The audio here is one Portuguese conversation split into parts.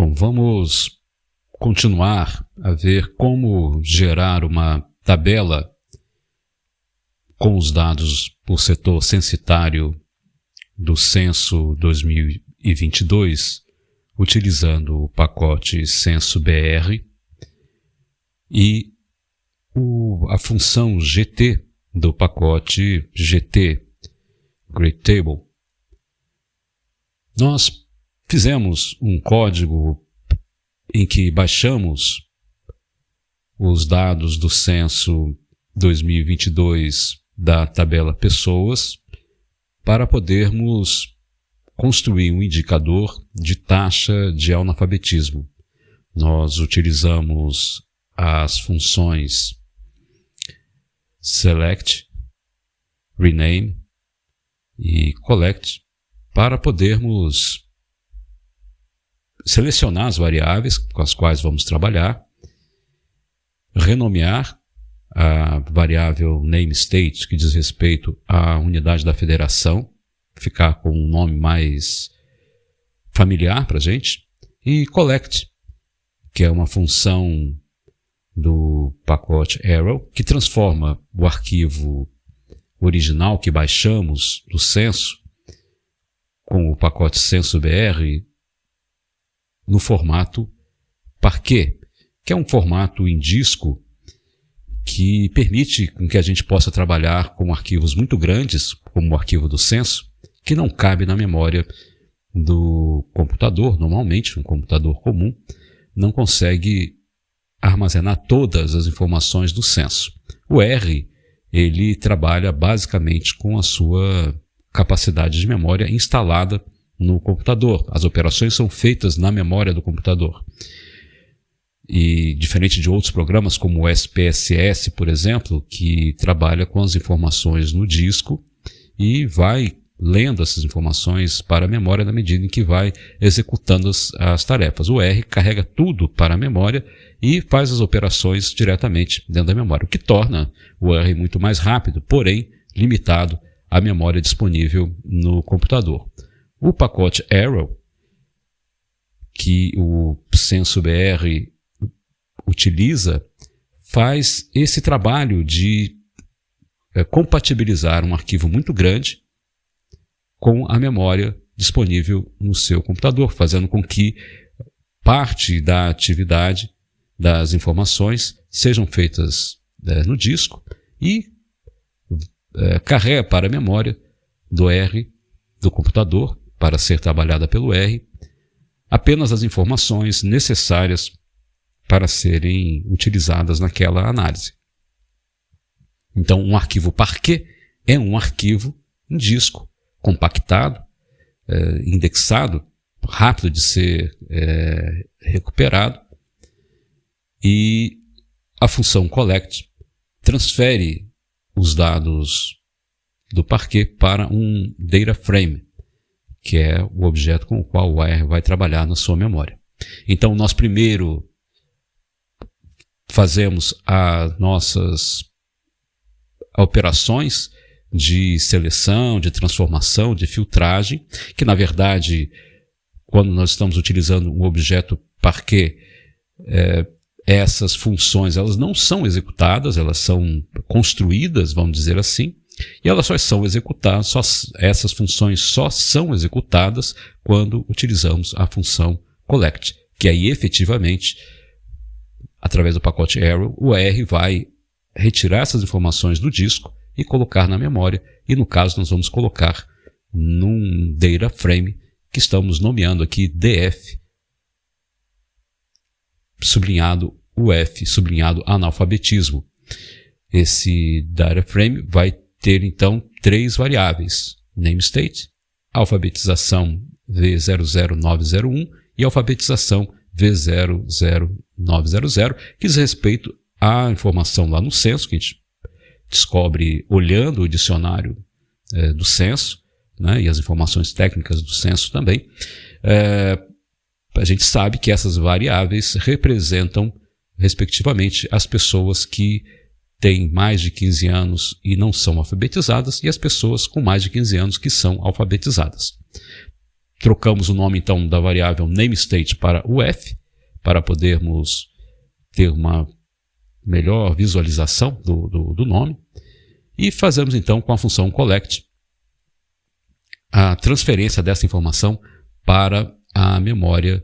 Bom, vamos continuar a ver como gerar uma tabela com os dados por setor censitário do Censo 2022, utilizando o pacote Censo-BR e a função GT do pacote GT, Great Table. Nós fizemos um código em que baixamos os dados do Censo 2022 da tabela Pessoas para podermos construir um indicador de taxa de analfabetismo. Nós utilizamos as funções Select, Rename e Collect para podermos selecionar as variáveis com as quais vamos trabalhar, renomear a variável namestate, que diz respeito à unidade da federação, ficar com um nome mais familiar para a gente, e collect, que é uma função do pacote Arrow, que transforma o arquivo original que baixamos do censo com o pacote Censo-BR no formato Parquet, que é um formato em disco que permite que a gente possa trabalhar com arquivos muito grandes, como o arquivo do censo, que não cabe na memória do computador. Normalmente, um computador comum não consegue armazenar todas as informações do censo. O R, ele trabalha basicamente com a sua capacidade de memória instalada no computador. As operações são feitas na memória do computador. E diferente de outros programas como o SPSS, por exemplo, que trabalha com as informações no disco e vai lendo essas informações para a memória na medida em que vai executando as tarefas. O R carrega tudo para a memória e faz as operações diretamente dentro da memória, o que torna o R muito mais rápido, porém limitado à memória disponível no computador. O pacote Arrow, que o Censo-BR utiliza, faz esse trabalho de compatibilizar um arquivo muito grande com a memória disponível no seu computador, fazendo com que parte da atividade das informações sejam feitas no disco e carrega para a memória do R do computador, para ser trabalhada pelo R, apenas as informações necessárias para serem utilizadas naquela análise. Então, um arquivo Parquet é um arquivo em disco, compactado, indexado, rápido de ser recuperado, e a função Collect transfere os dados do Parquet para um data frame, que é o objeto com o qual o R vai trabalhar na sua memória. Então, nós primeiro fazemos as nossas operações de seleção, de transformação, de filtragem, que na verdade, quando nós estamos utilizando um objeto Parquet, essas funções elas não são executadas, elas são construídas, vamos dizer assim, e elas só são executadas, essas funções só são executadas quando utilizamos a função Collect, que aí efetivamente, através do pacote Arrow, o R vai retirar essas informações do disco e colocar na memória, e no caso nós vamos colocar num data frame que estamos nomeando aqui DF, sublinhado UF, sublinhado analfabetismo. Esse data frame vai ter então 3 variáveis: namestate, alfabetização V00901 e alfabetização V00900, que diz respeito à informação lá no censo, que a gente descobre olhando o dicionário do censo, né, e as informações técnicas do censo também. A gente sabe que essas variáveis representam, respectivamente, as pessoas que têm mais de 15 anos e não são alfabetizadas, e as pessoas com mais de 15 anos que são alfabetizadas. trocamos o nome então da variável nameState para UF, para podermos ter uma melhor visualização do nome. E fazemos então com a função collect a transferência dessa informação para a memória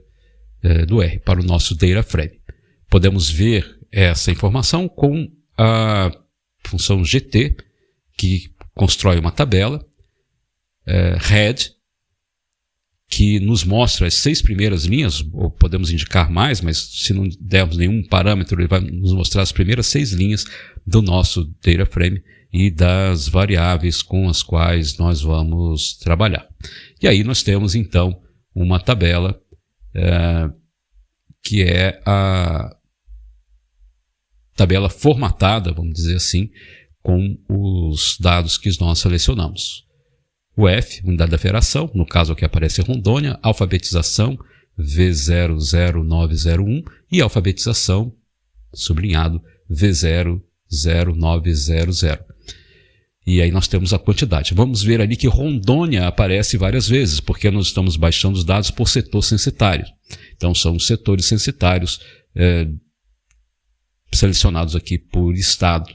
do R, para o nosso data frame. Podemos ver essa informação com a função GT, que constrói uma tabela, head, que nos mostra as 6 primeiras linhas, ou podemos indicar mais, mas se não dermos nenhum parâmetro, ele vai nos mostrar as primeiras 6 linhas do nosso data frame e das variáveis com as quais nós vamos trabalhar. E aí nós temos então uma tabela que é a tabela formatada, vamos dizer assim, com os dados que nós selecionamos. O F, unidade da federação, no caso aqui aparece Rondônia, alfabetização V00901 e alfabetização, sublinhado, V00900. E aí nós temos a quantidade. Vamos ver ali que Rondônia aparece várias vezes, porque nós estamos baixando os dados por setor censitário. Então são os setores censitários selecionados aqui por estado.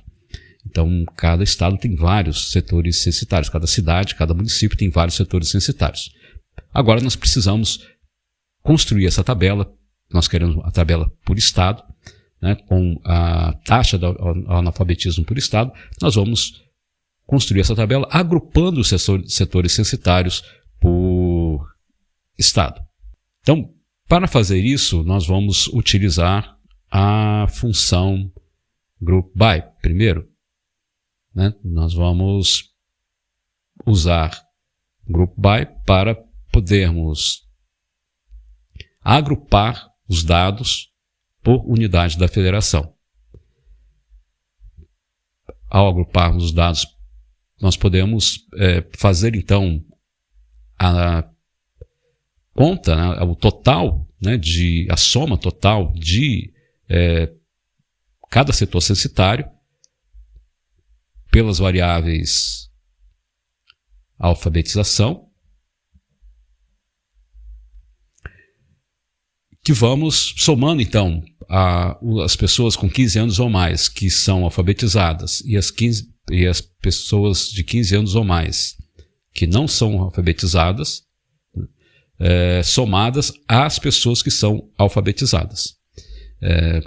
Então, cada estado tem vários setores censitários, cada cidade, cada município tem vários setores censitários. Agora nós precisamos construir essa tabela, nós queremos a tabela por estado, né, com a taxa do analfabetismo por estado. Nós vamos construir essa tabela agrupando os setores censitários por estado. Então, para fazer isso, nós vamos utilizar a função groupBy primeiro. Né? Nós vamos usar groupBy para podermos agrupar os dados por unidade da federação. Ao agruparmos os dados, nós podemos fazer então a conta, né, o total, né, a soma total de cada setor censitário pelas variáveis alfabetização, que vamos somando então as pessoas com 15 anos ou mais que são alfabetizadas e as pessoas de 15 anos ou mais que não são alfabetizadas, somadas às pessoas que são alfabetizadas.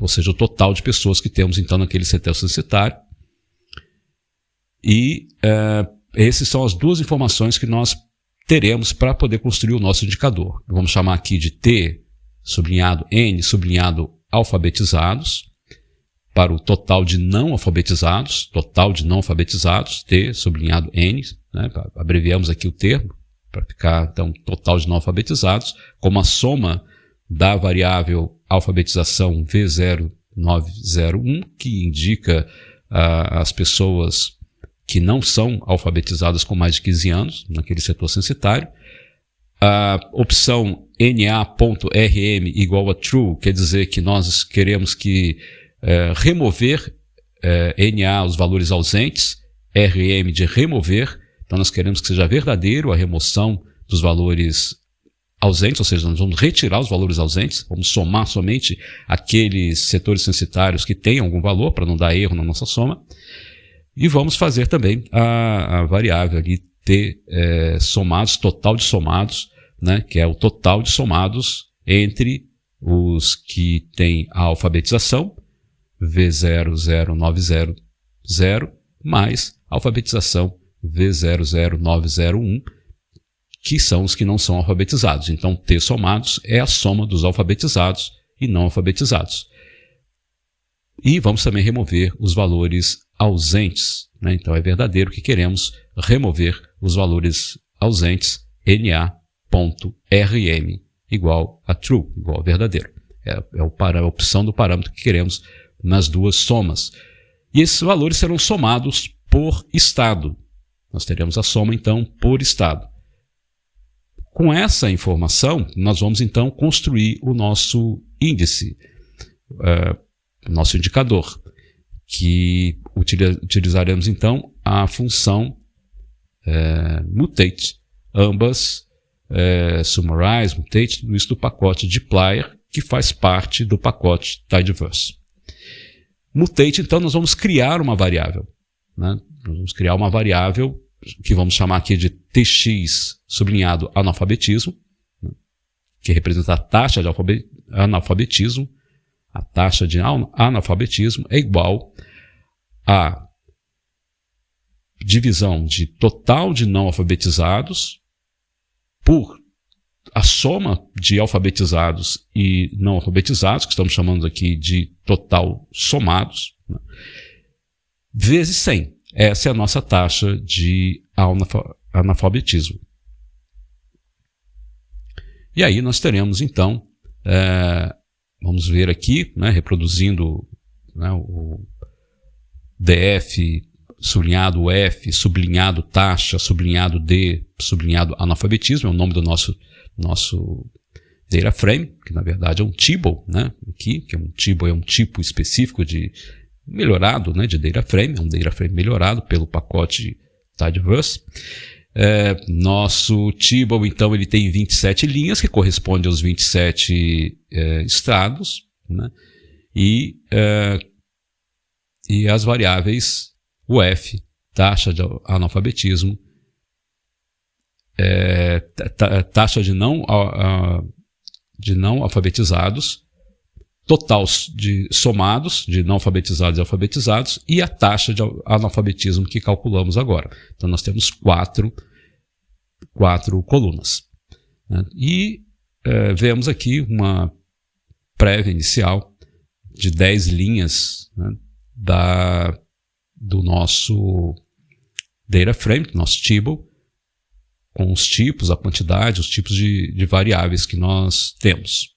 Ou seja, o total de pessoas que temos então naquele setor censitário. E essas são as duas informações que nós teremos para poder construir o nosso indicador. Vamos chamar aqui de T, sublinhado N, sublinhado alfabetizados, para o total de não alfabetizados, T, sublinhado N, né, abreviamos aqui o termo, para ficar, então, total de não alfabetizados, como a soma da variável alfabetização V0901, que indica as pessoas que não são alfabetizadas com mais de 15 anos, naquele setor censitário. A opção NA.RM igual a true, quer dizer que nós queremos remover NA, os valores ausentes, RM de remover, então nós queremos que seja verdadeiro a remoção dos valores ausentes, ou seja, nós vamos retirar os valores ausentes, vamos somar somente aqueles setores censitários que têm algum valor, para não dar erro na nossa soma. E vamos fazer também a variável ali T somados, total de somados, né, que é o total de somados entre os que têm a alfabetização, V00900, mais a alfabetização V00901, que são os que não são alfabetizados. Então, T somados é a soma dos alfabetizados e não alfabetizados. E vamos também remover os valores ausentes, né? Então é verdadeiro que queremos remover os valores ausentes, NA.RM igual a true, igual a verdadeiro. É a opção do parâmetro que queremos nas duas somas. E esses valores serão somados por estado. Nós teremos a soma, então, por estado. Com essa informação, nós vamos, então, construir o nosso índice, o nosso indicador, que utilizaremos, então, a função mutate, ambas Summarize, Mutate, tudo isso do pacote dplyr, que faz parte do pacote Tidyverse. Mutate, então, nós vamos criar uma variável, né? Nós vamos criar uma variável que vamos chamar aqui de tx sublinhado analfabetismo, né? Que representa a taxa de analfabetismo. A taxa de analfabetismo é igual a divisão de total de não alfabetizados por a soma de alfabetizados e não alfabetizados, que estamos chamando aqui de total somados, né, vezes 100. Essa é a nossa taxa de analfabetismo. E aí nós teremos, então, vamos ver aqui, né, reproduzindo, né, o DF, sublinhado F, sublinhado taxa, sublinhado D, sublinhado analfabetismo, é o nome do nosso data frame, que na verdade é um table, né, aqui, que é um table, é um tipo específico de melhorado, né, de data frame, é um data frame melhorado pelo pacote Tidyverse. Nosso table, então, ele tem 27 linhas, que corresponde aos 27 estados, né, e as variáveis UF, taxa de analfabetismo, taxa de não alfabetizados, total de somados de não alfabetizados e alfabetizados, e a taxa de analfabetismo que calculamos agora. Então nós temos quatro colunas, né? E vemos aqui uma prévia inicial de 10 linhas, né, do nosso data frame, do nosso table, com os tipos, a quantidade, os tipos de variáveis que nós temos.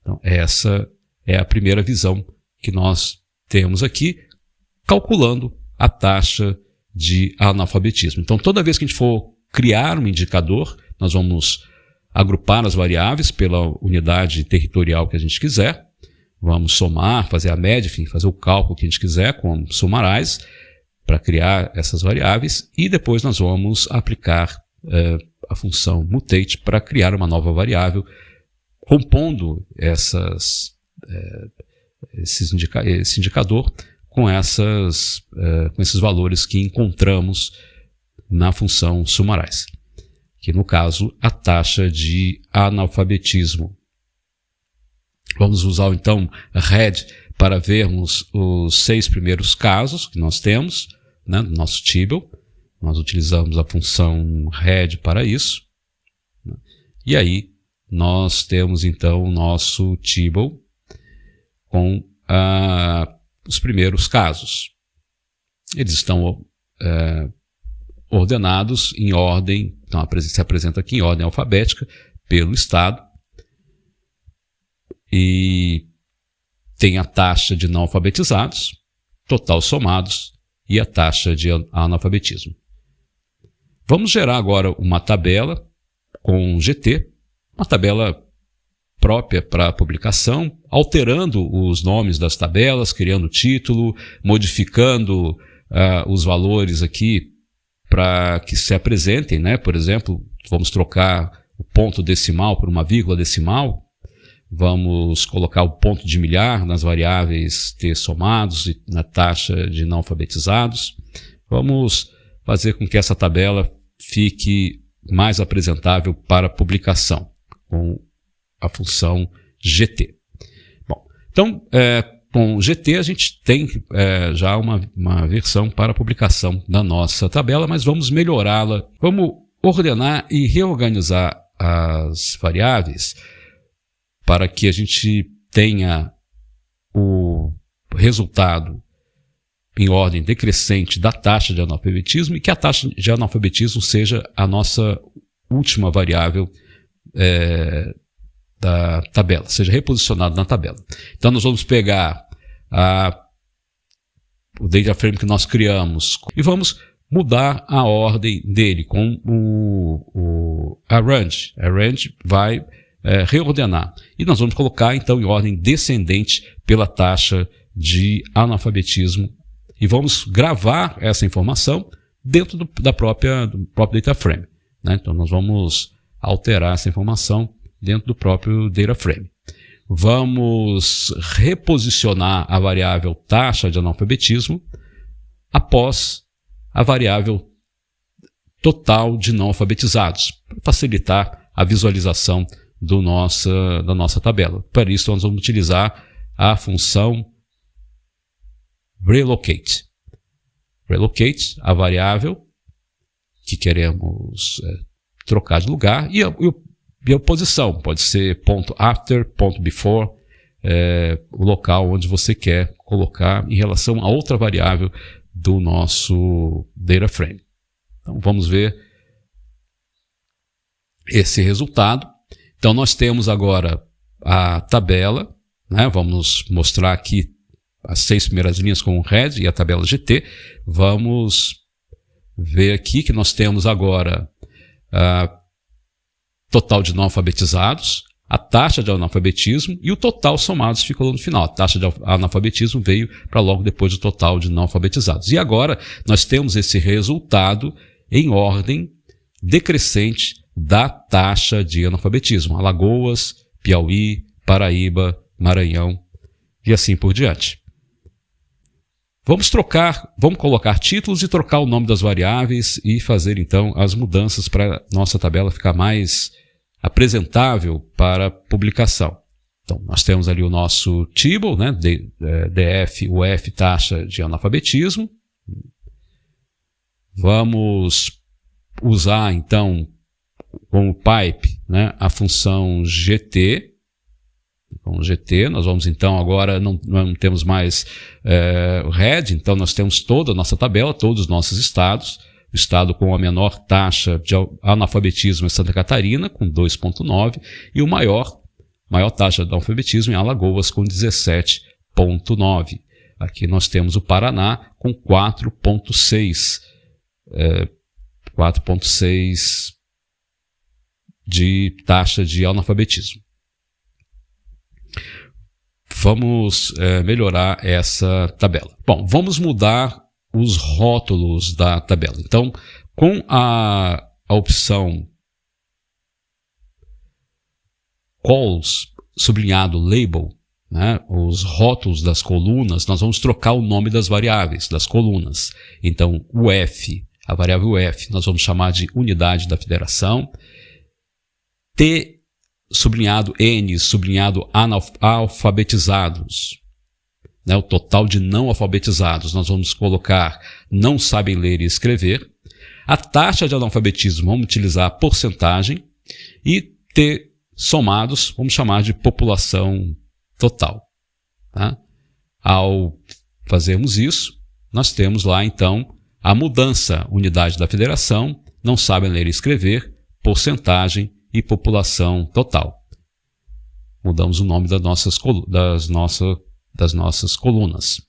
Então, essa é a primeira visão que nós temos aqui, calculando a taxa de analfabetismo. Então, toda vez que a gente for criar um indicador, nós vamos agrupar as variáveis pela unidade territorial que a gente quiser, vamos somar, fazer a média, enfim, fazer o cálculo que a gente quiser com Summarize para criar essas variáveis, e depois nós vamos aplicar a função Mutate para criar uma nova variável, compondo esse indicador com esses valores que encontramos na função Summarize, que no caso a taxa de analfabetismo. Vamos usar então Head para vermos os 6 primeiros casos que nós temos, né, no nosso table. Nós utilizamos a função Head para isso, né? E aí nós temos então o nosso table com os primeiros casos. Eles estão ordenados em ordem, então se apresenta aqui em ordem alfabética pelo estado, e tem a taxa de não alfabetizados, total somados e a taxa de analfabetismo. Vamos gerar agora uma tabela com GT, uma tabela própria para publicação, alterando os nomes das tabelas, criando título, modificando os valores aqui para que se apresentem, né? Por exemplo, vamos trocar o ponto decimal por uma vírgula decimal, vamos colocar o ponto de milhar nas variáveis T somados e na taxa de não alfabetizados. Vamos fazer com que essa tabela fique mais apresentável para publicação com a função GT. Bom, então, com GT a gente tem já uma versão para publicação da nossa tabela, mas vamos melhorá-la, vamos ordenar e reorganizar as variáveis para que a gente tenha o resultado em ordem decrescente da taxa de analfabetismo e que a taxa de analfabetismo seja a nossa última variável da tabela, seja reposicionado na tabela. Então nós vamos pegar o data frame que nós criamos e vamos mudar a ordem dele com o arrange. Arrange vai reordenar. E nós vamos colocar então em ordem descendente pela taxa de analfabetismo e vamos gravar essa informação dentro do próprio data frame, né? Então nós vamos alterar essa informação dentro do próprio data frame. Vamos reposicionar a variável taxa de analfabetismo após a variável total de não alfabetizados, para facilitar a visualização da nossa tabela. Para isso, nós vamos utilizar a função relocate. Relocate, a variável que queremos trocar de lugar, e a posição, pode ser ponto after, ponto before, o local onde você quer colocar em relação a outra variável do nosso data frame. Então vamos ver esse resultado. Então nós temos agora a tabela, né? Vamos mostrar aqui as 6 primeiras linhas com o red e a tabela GT. Vamos ver aqui que nós temos agora total de não alfabetizados, a taxa de analfabetismo e o total somados ficou no final. A taxa de analfabetismo veio para logo depois do total de não alfabetizados. E agora nós temos esse resultado em ordem decrescente da taxa de analfabetismo. Alagoas, Piauí, Paraíba, Maranhão e assim por diante. Vamos colocar títulos e trocar o nome das variáveis e fazer então as mudanças para nossa tabela ficar mais apresentável para publicação. Então nós temos ali o nosso table, né, DF, UF, taxa de analfabetismo. Vamos usar então como pipe, né, a função GT. Com o GT, nós vamos então agora, não temos mais o red, então nós temos toda a nossa tabela, todos os nossos estados. O estado com a menor taxa de analfabetismo é Santa Catarina, com 2,9, e o maior taxa de analfabetismo é Alagoas, com 17,9. Aqui nós temos o Paraná, com 4,6 de taxa de analfabetismo. Vamos melhorar essa tabela. Bom, vamos mudar os rótulos da tabela. Então, com a opção calls, sublinhado label, né, os rótulos das colunas, nós vamos trocar o nome das variáveis, das colunas. Então, o F, a variável F, nós vamos chamar de unidade da federação. T, sublinhado N, sublinhado alfabetizados, né, o total de não alfabetizados, nós vamos colocar não sabem ler e escrever. A taxa de analfabetismo, vamos utilizar a porcentagem. E T, somados, vamos chamar de população total. Tá? Ao fazermos isso, nós temos lá então a mudança, unidade da federação, não sabem ler e escrever, porcentagem e população total. Mudamos o nome das nossas colunas.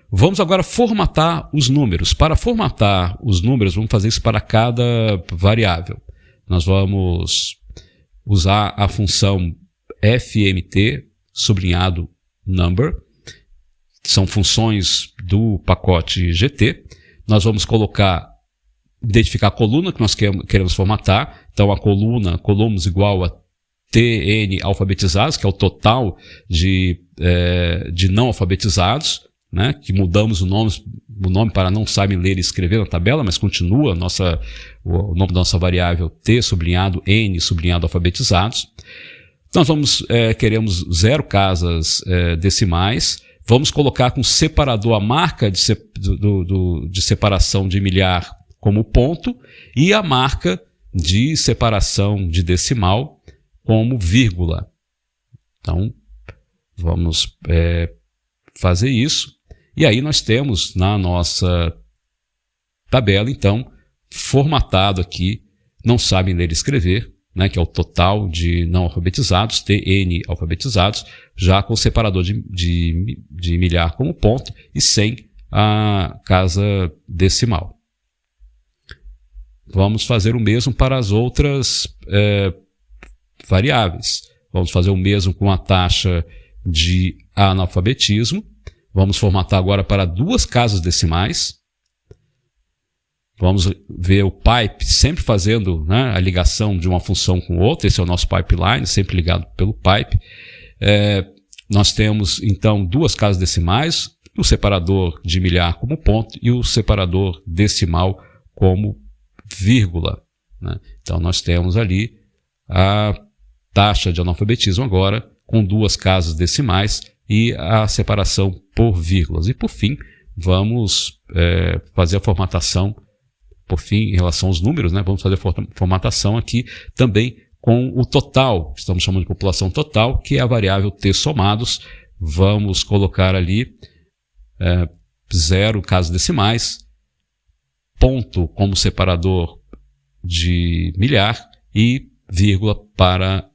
Vamos agora formatar os números. Para formatar os números, vamos fazer isso para cada variável. Nós vamos usar a função FMT, sublinhado number. São funções do pacote GT. Nós vamos identificar a coluna que nós queremos formatar. Então, a columns igual a TN alfabetizados, que é o total de não alfabetizados, né, que mudamos o nome para não sabem ler e escrever na tabela, mas continua o nome da nossa variável T, sublinhado N, sublinhado alfabetizados. Nós queremos 0 casas decimais. Vamos colocar com separador a marca de separação de milhar como ponto e a marca de separação de decimal como vírgula. Então, vamos fazer isso. E aí nós temos na nossa tabela, então, formatado aqui, não sabem ler e escrever, né, que é o total de não alfabetizados, TN alfabetizados, já com separador de milhar como ponto e sem a casa decimal. Vamos fazer o mesmo para as outras variáveis. Vamos fazer o mesmo com a taxa de analfabetismo. Vamos formatar agora para 2 casas decimais. Vamos ver o pipe sempre fazendo, né, a ligação de uma função com outra. Esse é o nosso pipeline, sempre ligado pelo pipe. Nós temos, então, duas casas decimais, o separador de milhar como ponto e o separador decimal como vírgula, né? Então, nós temos ali a taxa de analfabetismo agora com duas casas decimais e a separação por vírgulas. E, por fim, vamos fazer a formatação, por fim, em relação aos números, né? Vamos fazer a formatação aqui também com o total, estamos chamando de população total, que é a variável t somados. Vamos colocar ali 0 casas decimais, ponto como separador de milhar e vírgula para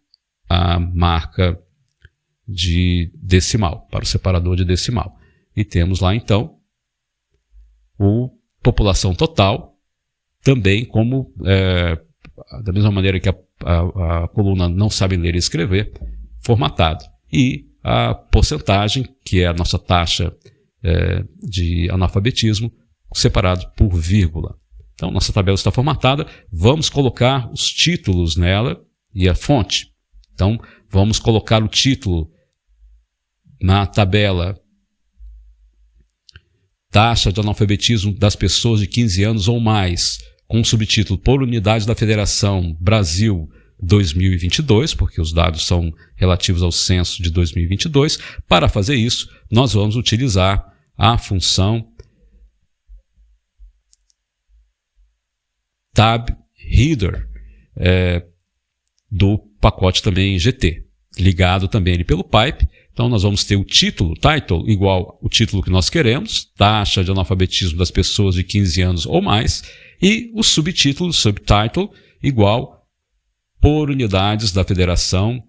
a marca de decimal, para o separador de decimal. E temos lá, então, o população total, também como, da mesma maneira que a coluna não sabe ler e escrever, formatado. E a porcentagem, que é a nossa taxa de analfabetismo, separado por vírgula. Então, nossa tabela está formatada. Vamos colocar os títulos nela e a fonte. Então, vamos colocar o título na tabela taxa de analfabetismo das pessoas de 15 anos ou mais, com o subtítulo por unidade da Federação Brasil 2022, porque os dados são relativos ao censo de 2022. Para fazer isso, nós vamos utilizar a função tab header do pacote também GT, ligado também ali pelo pipe. Então, nós vamos ter o título, title, igual o título que nós queremos, taxa de analfabetismo das pessoas de 15 anos ou mais, e o subtítulo, subtitle, igual por unidades da Federação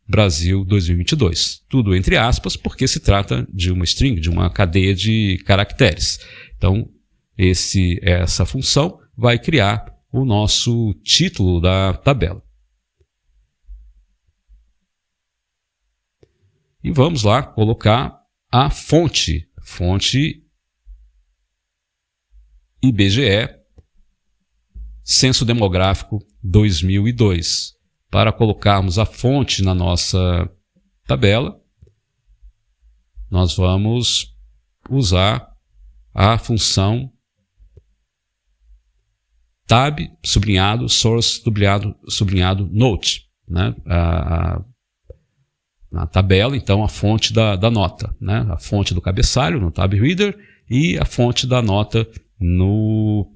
Brasil 2022. Tudo entre aspas, porque se trata de uma string, de uma cadeia de caracteres. Então, essa função vai criar o nosso título da tabela. E vamos lá colocar a fonte IBGE, Censo Demográfico 2002. Para colocarmos a fonte na nossa tabela, nós vamos usar a função tab, sublinhado, source, sublinhado, note, né? Na tabela, então, a fonte da nota, né? A fonte do cabeçalho no tab reader e a fonte da nota no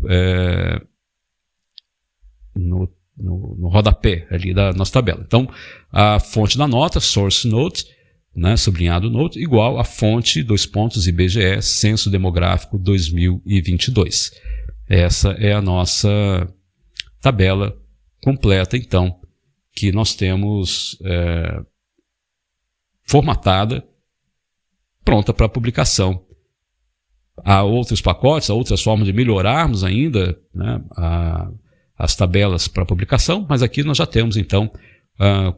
rodapé ali da nossa tabela. Então, a fonte da nota, source note, né? Sublinhado note, igual a fonte, IBGE, Censo Demográfico 2022. Essa é a nossa tabela completa, então, que nós temos formatada, pronta para publicação. Há outros pacotes, há outras formas de melhorarmos ainda, né, as tabelas para publicação, mas aqui nós já temos, então,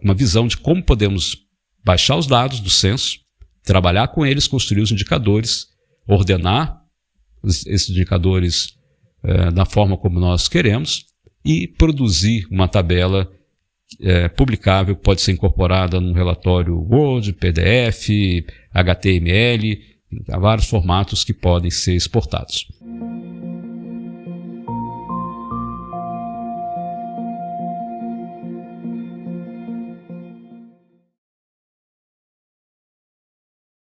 uma visão de como podemos baixar os dados do censo, trabalhar com eles, construir os indicadores, ordenar esses indicadores da forma como nós queremos e produzir uma tabela publicável, pode ser incorporada num relatório Word, PDF, HTML, há vários formatos que podem ser exportados.